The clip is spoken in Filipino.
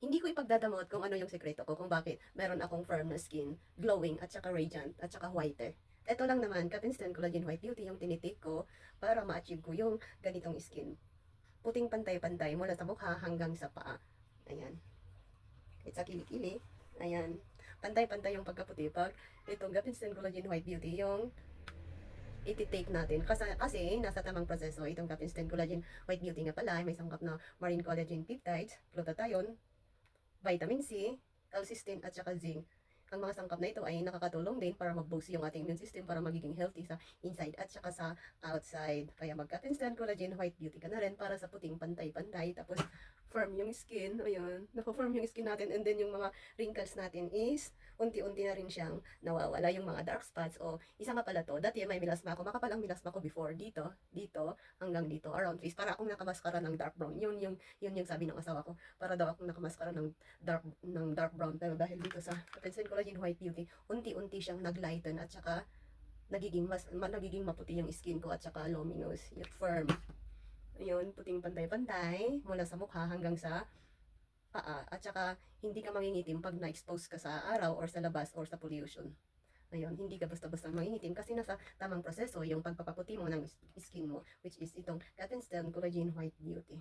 Hindi ko ipagdadamot kung ano yung sekreto ko, kung bakit meron akong firm na skin, glowing, at saka radiant, at saka whiter. Ito lang naman, Capinstan Collagen White Beauty yung tinitake ko para ma-achieve ko yung ganitong skin. Puting pantay-pantay mula sa mukha hanggang sa paa. Ayan. Kahit sa kilikili. Ayan. Pantay-pantay yung pagkaputi. Pag itong Capinstan Collagen White Beauty, yung iti-take natin. Kasi nasa tamang proseso, itong Capinstan Collagen White Beauty nga pala, may sangkap na marine collagen peptides, glutathione, vitamin C, L-cysteine at saka zinc. Ang mga sangkap na ito ay nakakatulong din para mag-boost yung ating immune system para magiging healthy sa inside at saka sa outside. Kaya mag-Capinstan Collagen White Beauty ka na rin para sa puting pantay-pantay. Tapos firm yung skin. Ayun, nako-firm yung skin natin, and then yung mga wrinkles natin is unti-unti na rin siyang nawawala, yung mga dark spots. O isa nga pala to, dati may melasma ako, makapal ang melasma ko before, dito, hanggang dito, around face, para akong nakamaskara ng dark brown. Yun yung sabi ng asawa ko, para daw akong nakamaskara ng dark brown. Pero dahil dito sa Capinstan Collagen White Beauty, unti-unti siyang naglighten at saka nagiging maputi yung skin ko at saka luminous, yung firm. Ayun, puting pantay-pantay mula sa mukha hanggang sa paa, at saka hindi ka mangingitim pag na-expose ka sa araw or sa labas or sa pollution. Ayun, hindi ka basta-basta mangingitim kasi nasa tamang proseso yung pagpapaputi mo ng skin mo, which is itong Capinstan Collagen White Beauty.